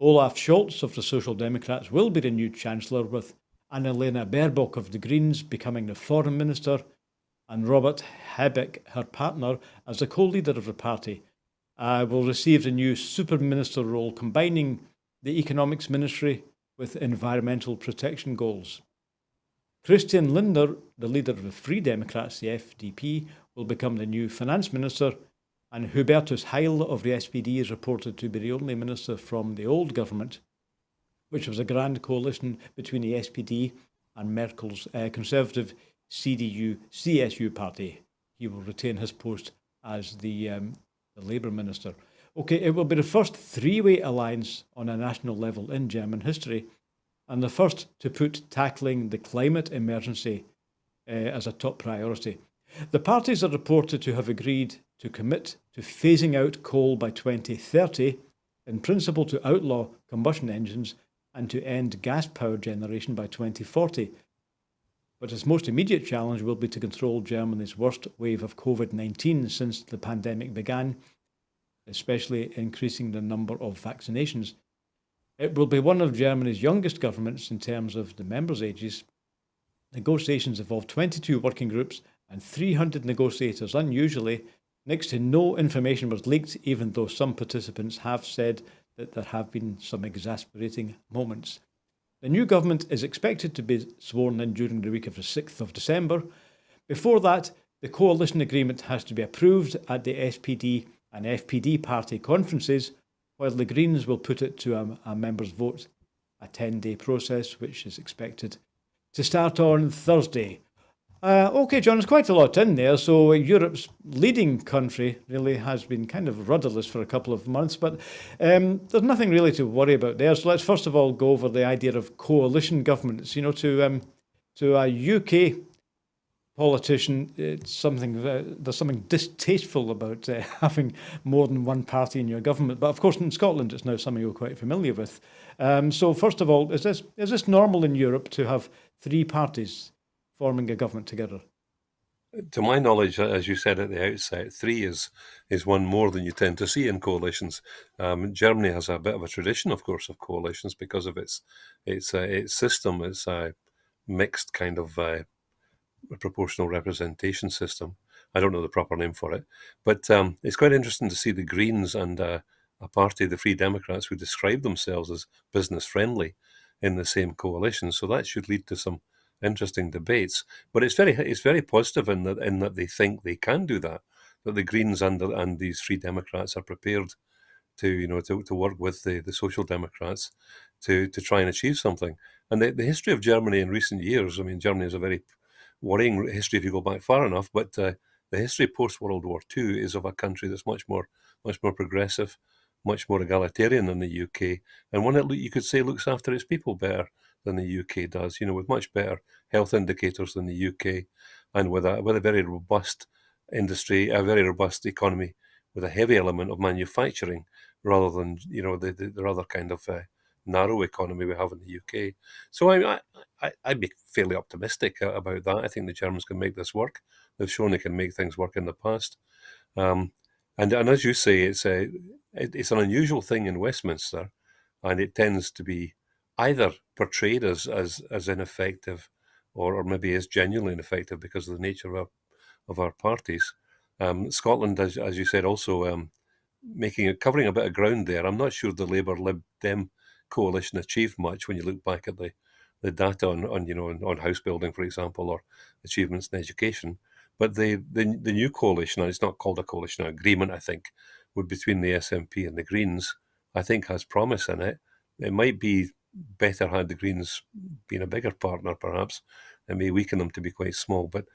[SPEAKER 1] Olaf Scholz of the Social Democrats will be the new Chancellor, with Annalena Baerbock of the Greens becoming the Foreign Minister, and Robert Habeck, her partner, as the co-leader of the party. will receive the new super minister role, combining the economics ministry with environmental protection goals. Christian Lindner, the leader of the Free Democrats, the FDP, will become the new finance minister, and Hubertus Heil of the SPD is reported to be the only minister from the old government, which was a grand coalition between the SPD and Merkel's conservative CDU-CSU party. He will retain his post as the Labour minister. Okay, it will be the first three-way alliance on a national level in German history, and the first to put tackling the climate emergency as a top priority. The parties are reported to have agreed to commit to phasing out coal by 2030, in principle to outlaw combustion engines, and to end gas power generation by 2040. But its most immediate challenge will be to control Germany's worst wave of COVID-19 since the pandemic began, especially increasing the number of vaccinations. It will be one of Germany's youngest governments in terms of the members' ages. Negotiations involve 22 working groups and 300 negotiators. Unusually, next to no information was leaked, even though some participants have said that there have been some exasperating moments. The new government is expected to be sworn in during the week of the 6th of December. Before that, the coalition agreement has to be approved at the SPD and FPD party conferences, while the Greens will put it to a members' vote, a 10-day process which is expected to start on Thursday. Okay, John, there's quite a lot in there. So Europe's leading country really has been kind of rudderless for a couple of months, but there's nothing really to worry about there. So let's first of all go over the idea of coalition governments. You know, to a UK politician, it's something there's something distasteful about having more than one party in your government. But of course, in Scotland, it's now something you're quite familiar with. So first of all, is this normal in Europe to have three parties forming a government together?
[SPEAKER 2] To my knowledge, as you said at the outset, three is one more than you tend to see in coalitions. Germany has a bit of a tradition, of course, of coalitions because of its system. It's a mixed kind of proportional representation system. I don't know the proper name for it, but it's quite interesting to see the Greens and a party, the Free Democrats, who describe themselves as business friendly, in the same coalition. So that should lead to some interesting debates. But it's very positive in that they think they can do that. That the Greens and these Free Democrats are prepared to work with the Social Democrats to try and achieve something. And the history of Germany in recent years, I mean, Germany is a very worrying history if you go back far enough, but the history post World War II is of a country that's much more progressive, much more egalitarian than the UK, and one that you could say looks after its people better than the UK does. You know, with much better health indicators than the UK, and with a very robust industry, a very robust economy, with a heavy element of manufacturing rather than the other kind of narrow economy we have in the UK. So I'd be fairly optimistic about that. I think the Germans can make this work. They've shown they can make things work in the past. And as you say, it's an unusual thing in Westminster, and it tends to be either portrayed as ineffective, or maybe as genuinely ineffective because of the nature of our parties. Scotland, as you said, also covering a bit of ground there. I'm not sure the Labour Lib Dem coalition achieved much when you look back at the data on house building, for example, or achievements in education. But the new coalition, and it's not called a coalition, an agreement, I think, between the SNP and the Greens, I think has promise in it. It might be better had the Greens been a bigger partner, perhaps. It may weaken them to be quite small, but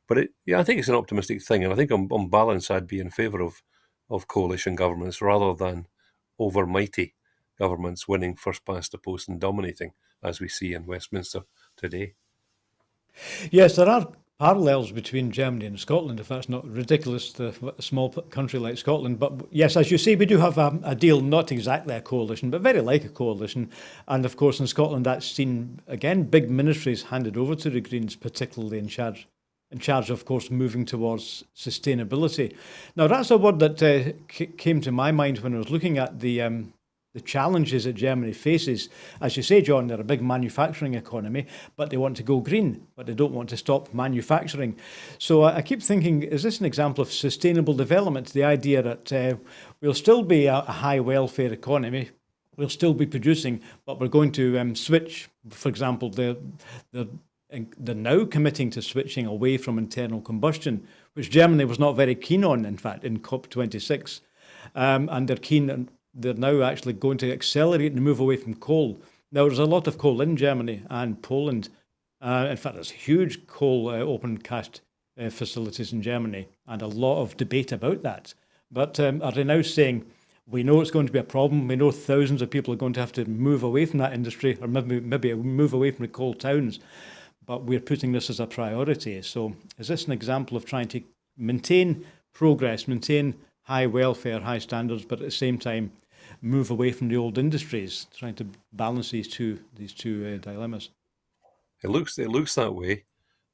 [SPEAKER 2] I think it's an optimistic thing, and I think on balance I'd be in favour of coalition governments rather than overmighty governments winning first past the post and dominating, as we see in Westminster today.
[SPEAKER 1] Yes, there are parallels between Germany and Scotland, if that's not ridiculous, to a small country like Scotland. But yes, as you say, we do have a deal, not exactly a coalition, but very like a coalition. And of course, in Scotland, that's seen, again, big ministries handed over to the Greens, particularly in charge, of course, moving towards sustainability. Now, that's a word that came to my mind when I was looking at the the challenges that Germany faces. As you say, John, they're a big manufacturing economy, but they want to go green, but they don't want to stop manufacturing. So I keep thinking, is this an example of sustainable development? The idea that we'll still be a high welfare economy, we'll still be producing, but we're going to switch. For example, they're now committing to switching away from internal combustion, which Germany was not very keen on, in fact, in COP26. And they're now actually going to accelerate and move away from coal. Now, there's a lot of coal in Germany and Poland. In fact, there's huge coal open cast facilities in Germany, and a lot of debate about that. But are they now saying, we know it's going to be a problem, we know thousands of people are going to have to move away from that industry, or maybe move away from the coal towns, but we're putting this as a priority. So is this an example of trying to maintain progress, maintain high welfare, high standards, but at the same time move away from the old industries, trying to balance these two dilemmas?
[SPEAKER 2] It looks that way,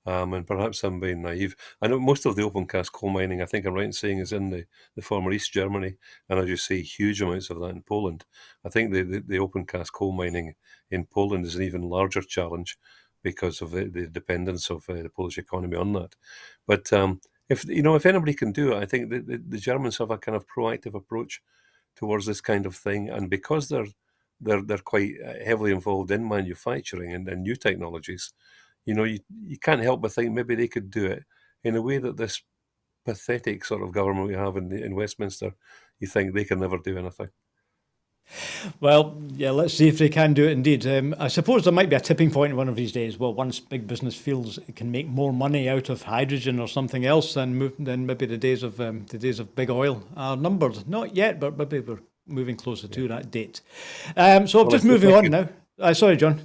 [SPEAKER 2] and perhaps I'm being naive. I know most of the open cast coal mining, I think I'm right in saying, is in the former East Germany, and as you say, huge amounts of that in Poland. I think the open cast coal mining in Poland is an even larger challenge because of the dependence of the Polish economy on that. But if anybody can do it, I think the Germans have a kind of proactive approach towards this kind of thing, and because they're quite heavily involved in manufacturing and new technologies, you can't help but think maybe they could do it in a way that this pathetic sort of government we have in Westminster, you think they can never do anything.
[SPEAKER 1] Well, yeah, let's see if they can do it indeed. I suppose there might be a tipping point one of these days. Well, once big business feels it can make more money out of hydrogen or something else, then maybe the days of big oil are numbered. Not yet, but maybe we're moving closer to that date. So just moving on now. Sorry, John.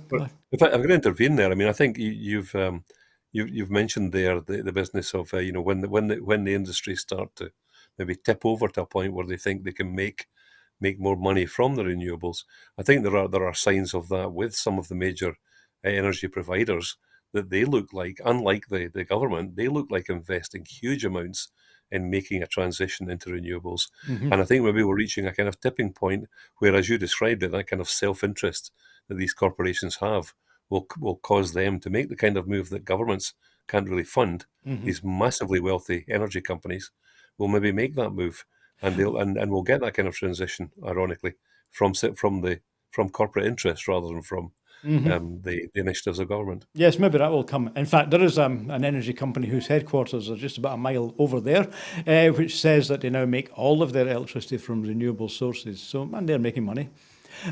[SPEAKER 2] In fact, I'm going to intervene there. I mean, I think you've mentioned there the business of when the industries start to maybe tip over to a point where they think they can make more money from the renewables. I think there are signs of that with some of the major energy providers, that they look like, unlike the government, they look like investing huge amounts in making a transition into renewables.
[SPEAKER 1] Mm-hmm.
[SPEAKER 2] And I think maybe we're reaching a kind of tipping point where, as you described it, that kind of self-interest that these corporations have will cause them to make the kind of move that governments can't really fund. Mm-hmm. These massively wealthy energy companies will maybe make that move. And we'll get that kind of transition, ironically, from corporate interest rather than from the initiatives of government.
[SPEAKER 1] Yes, maybe that will come. In fact, there is an energy company whose headquarters are just about a mile over there, which says that they now make all of their electricity from renewable sources. And they're making money.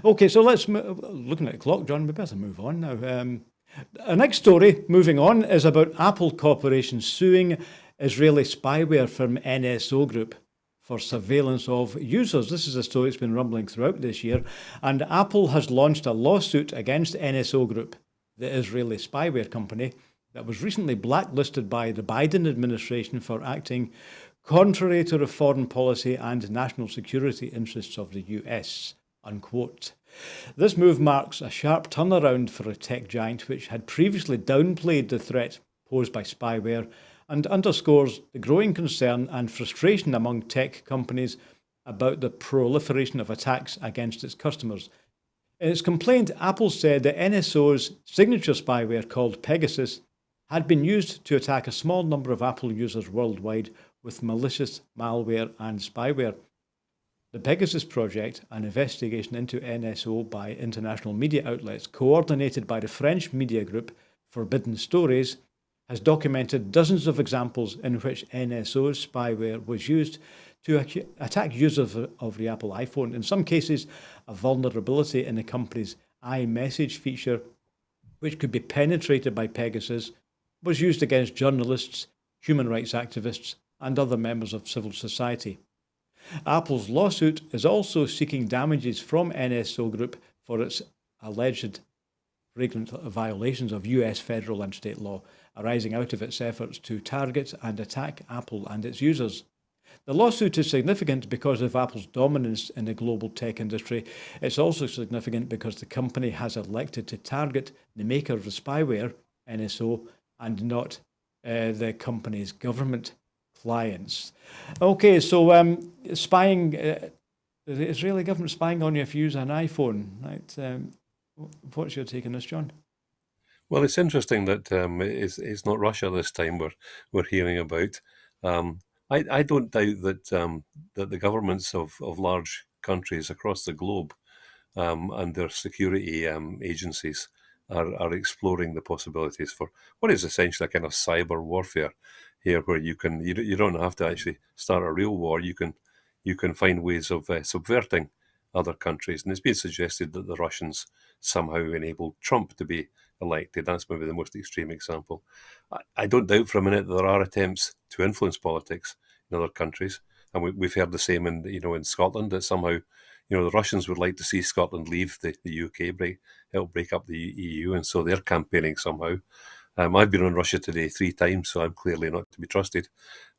[SPEAKER 1] Okay, so let's looking at the clock, John. We better move on now. Our next story, moving on, is about Apple Corporation suing Israeli spyware firm NSO Group for surveillance of users. This is a story that's been rumbling throughout this year, and Apple has launched a lawsuit against NSO Group, the Israeli spyware company that was recently blacklisted by the Biden administration for acting contrary to the foreign policy and national security interests of the US, unquote. This move marks a sharp turnaround for a tech giant which had previously downplayed the threat posed by spyware, and underscores the growing concern and frustration among tech companies about the proliferation of attacks against its customers. In its complaint, Apple said that NSO's signature spyware called Pegasus had been used to attack a small number of Apple users worldwide with malicious malware and spyware. The Pegasus Project, an investigation into NSO by international media outlets coordinated by the French media group Forbidden Stories, has documented dozens of examples in which NSO's spyware was used to attack users of the Apple iPhone. In some cases, a vulnerability in the company's iMessage feature, which could be penetrated by Pegasus, was used against journalists, human rights activists, and other members of civil society. Apple's lawsuit is also seeking damages from NSO Group for its alleged flagrant violations of US federal and state law, arising out of its efforts to target and attack Apple and its users. The lawsuit is significant because of Apple's dominance in the global tech industry. It's also significant because the company has elected to target the maker of the spyware, NSO, and not the company's government clients. Okay, so spying the Israeli government spying on you if you use an iPhone, right? What's your take on this, John?
[SPEAKER 2] Well, it's interesting that it's not Russia this time we're hearing about. I don't doubt that the governments of large countries across the globe and their security agencies are exploring the possibilities for what is essentially a kind of cyber warfare here, where you don't have to actually start a real war. You can find ways of subverting other countries, and it's been suggested that the Russians somehow enabled Trump to be elected. That's maybe the most extreme example. I don't doubt for a minute that there are attempts to influence politics in other countries, and we've heard the same in Scotland, that somehow the Russians would like to see Scotland leave the UK, help break up the EU, and so they're campaigning somehow. I've been on Russia Today 3 times, so I'm clearly not to be trusted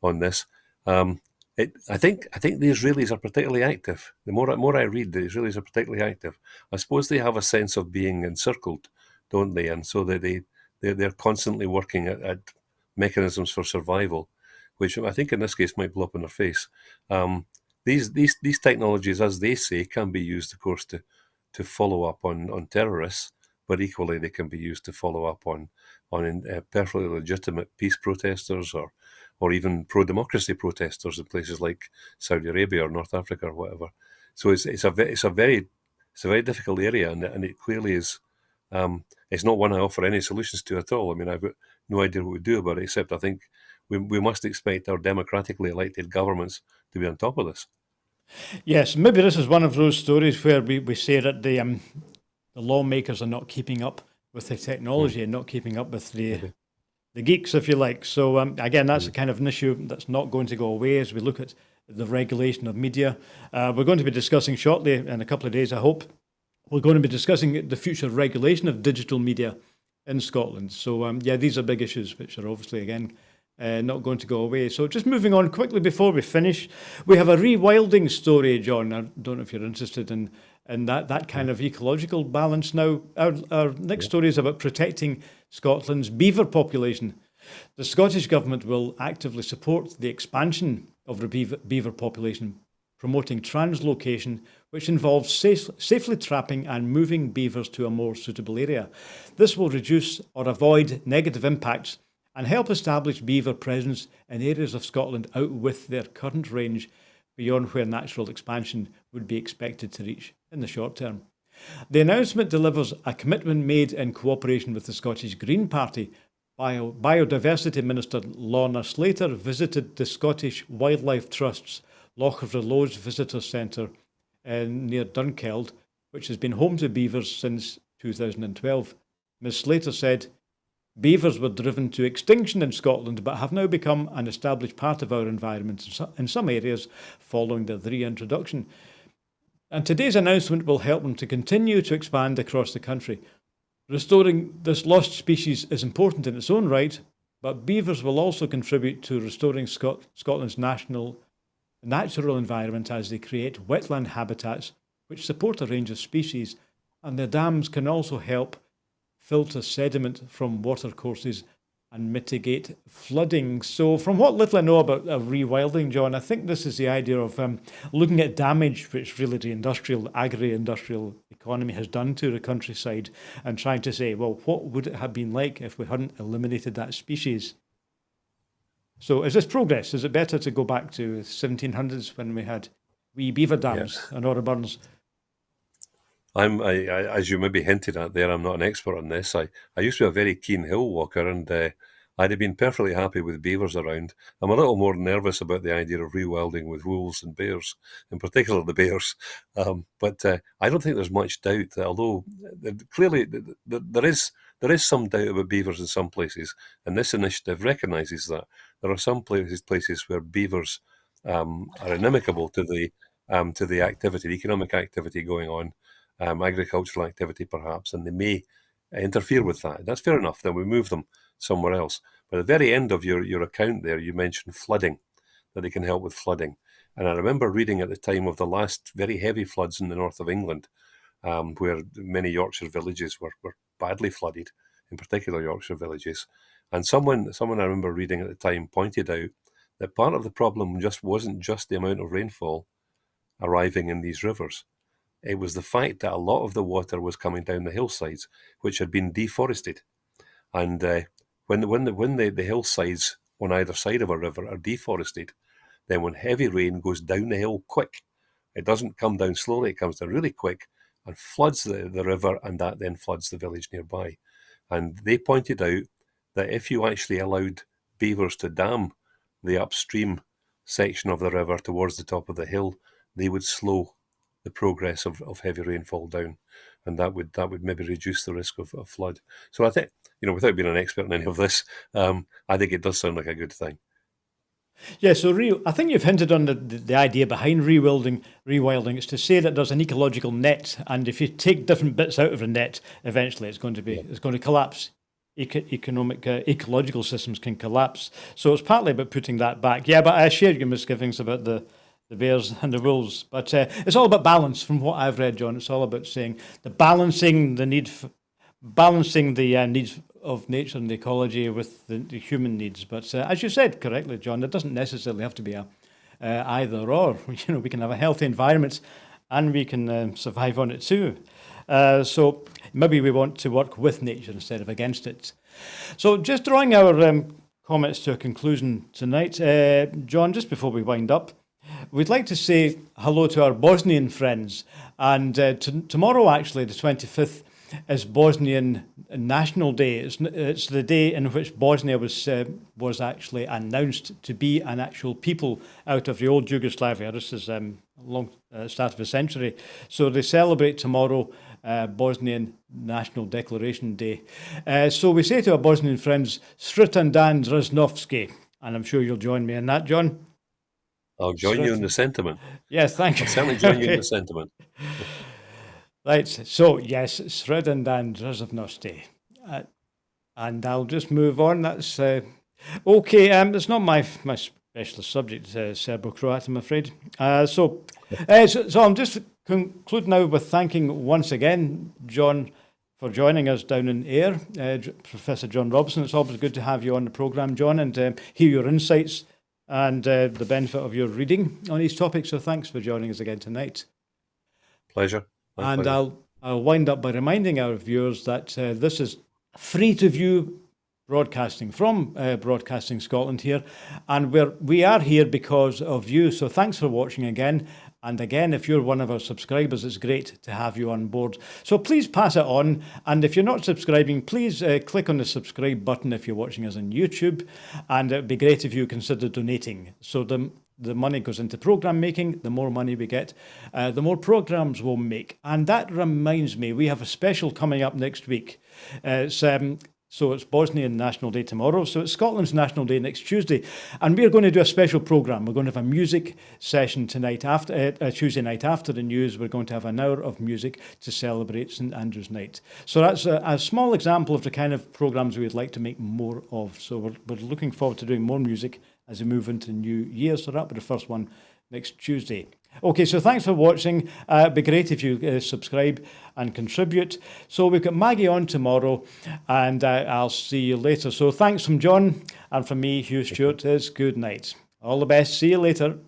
[SPEAKER 2] on this. Um, I think the Israelis are particularly active. The more I read, the Israelis are particularly active. I suppose they have a sense of being encircled, don't they? And so they're constantly working at mechanisms for survival, which I think in this case might blow up in their face. Um, these technologies, as they say, can be used, of course, to follow up on terrorists, but equally they can be used to follow up on perfectly legitimate peace protesters or even pro-democracy protesters in places like Saudi Arabia or North Africa or whatever. So it's a very difficult area, and it clearly is. It's not one I offer any solutions to at all. I mean, I've got no idea what we do about it, except I think we must expect our democratically elected governments to be on top of this.
[SPEAKER 1] Yes, maybe this is one of those stories where we say that the lawmakers are not keeping up with the
[SPEAKER 2] Hmm,
[SPEAKER 1] technology and not keeping up with
[SPEAKER 2] maybe.
[SPEAKER 1] the geeks, if you like. So again, that's a
[SPEAKER 2] Hmm.
[SPEAKER 1] kind of an issue that's not going to go away as we look at the regulation of media. We're going to be discussing shortly in a couple of days, I hope. We're going to be discussing the future regulation of digital media in Scotland. So yeah, these are big issues which are obviously again not going to go away. So just moving on quickly before we finish, we have a rewilding story, John. I don't know if you're interested in that
[SPEAKER 2] Hmm.
[SPEAKER 1] kind of ecological balance now. Our next
[SPEAKER 2] Yeah.
[SPEAKER 1] story is about protecting Scotland's beaver population. The Scottish Government will actively support the expansion of the beaver population, promoting translocation, which involves safely trapping and moving beavers to a more suitable area. This will reduce or avoid negative impacts and help establish beaver presence in areas of Scotland out with their current range beyond where natural expansion would be expected to reach in the short term. The announcement delivers a commitment made in cooperation with the Scottish Green Party. Biodiversity Minister Lorna Slater visited the Scottish Wildlife Trust's Loch of the Lowes Visitor Centre near Dunkeld, which has been home to beavers since 2012. Ms Slater said, "Beavers were driven to extinction in Scotland but have now become an established part of our environment in some areas following their reintroduction. And today's announcement will help them to continue to expand across the country. Restoring this lost species is important in its own right, but beavers will also contribute to restoring Scotland's natural environment as they create wetland habitats which support a range of species, and the dams can also help filter sediment from watercourses and mitigate flooding. So, from what little I know about rewilding, John, I think this is the idea of looking at damage which really the agri-industrial economy has done to the countryside, and trying to say, well, what would it have been like if we hadn't eliminated that species? So, is this progress? Is it better to go back to the 1700s when we had wee beaver
[SPEAKER 2] Yeah.
[SPEAKER 1] dams and other burns?
[SPEAKER 2] As you maybe hinted at there, I'm not an expert on this. I used to be a very keen hill walker, and I'd have been perfectly happy with beavers around. I'm a little more nervous about the idea of rewilding with wolves and bears, in particular the bears. But I don't think there's much doubt that, although clearly there is some doubt about beavers in some places, and this initiative recognises that there are some places where beavers are inimical to the activity, the economic activity going on, agricultural activity perhaps, and they may interfere with that. That's fair enough. Then we move them somewhere else. But at the very end of your account there, you mentioned flooding, that they can help with flooding. And I remember reading at the time of the last very heavy floods in the north of England, where many Yorkshire villages were badly flooded, in particular Yorkshire villages. And someone I remember reading at the time pointed out that part of the problem just wasn't just the amount of rainfall, arriving in these rivers. It was the fact that a lot of the water was coming down the hillsides, which had been deforested. And when the hillsides on either side of a river are deforested, then when heavy rain goes down the hill quick, it doesn't come down slowly, it comes down really quick and floods the river, and that then floods the village nearby. And they pointed out that if you actually allowed beavers to dam the upstream section of the river towards the top of the hill, they would slow the progress of heavy rainfall down, and that would maybe reduce the risk of flood. So I think, without being an expert in any of this, I think it does sound like a good thing.
[SPEAKER 1] Yeah, so I think you've hinted on the idea behind rewilding. Rewilding is to say that there's an ecological net, and if you take different bits out of the net, eventually it's going to collapse. Ecological systems can collapse. So it's partly about putting that back. Yeah, but I share your misgivings about the bears and the wolves. But it's all about balance, from what I've read, John. It's all about saying balancing the needs of nature and ecology with the human needs. But as you said correctly, John, it doesn't necessarily have to be a either or. We can have a healthy environment and we can survive on it too. So maybe we want to work with nature instead of against it. So just drawing our comments to a conclusion tonight, John, just before we wind up, we'd like to say hello to our Bosnian friends. And tomorrow, actually, the 25th, is Bosnian National Day. It's the day in which Bosnia was actually announced to be an actual people out of the old Yugoslavia. This is long start of the century. So they celebrate tomorrow Bosnian National Declaration Day. So we say to our Bosnian friends, Sretan dan Dreznovski, and I'm sure you'll join me in that, John.
[SPEAKER 2] I'll join you in the sentiment.
[SPEAKER 1] Yes, thank you.
[SPEAKER 2] I'll certainly join you in the sentiment.
[SPEAKER 1] Right, so yes, Sretan dan Dreznovski. And I'll just move on. That's okay. It's not my specialist subject, Serbo-Croat, I'm afraid. So I'm just conclude now with thanking once again John for joining us down in Ayr, Professor John Robertson. It's always good to have you on the programme, John, and hear your insights and the benefit of your reading on these topics. So thanks for joining us again tonight.
[SPEAKER 2] Pleasure.
[SPEAKER 1] And I'll wind up by reminding our viewers that this is free to view broadcasting from Broadcasting Scotland here, and we are here because of you. So thanks for watching again. And again, if you're one of our subscribers, it's great to have you on board. So please pass it on. And if you're not subscribing, please click on the subscribe button if you're watching us on YouTube. And it would be great if you consider donating. So the money goes into programme making. The more money we get, the more programmes we'll make. And that reminds me, we have a special coming up next week. So it's Bosnian National Day tomorrow. So it's Scotland's National Day next Tuesday. And we're going to do a special programme. We're going to have a music session tonight, after Tuesday night after the news. We're going to have an hour of music to celebrate St Andrew's Night. So that's a small example of the kind of programmes we'd like to make more of. So we're looking forward to doing more music as we move into the new year. So that'll be the first one next Tuesday. Okay, so thanks for watching. It'd be great if you subscribe and contribute. So we've got Maggie on tomorrow, and I'll see you later. So thanks from John, and from me, Hugh Stewart, is good night. All the best. See you later.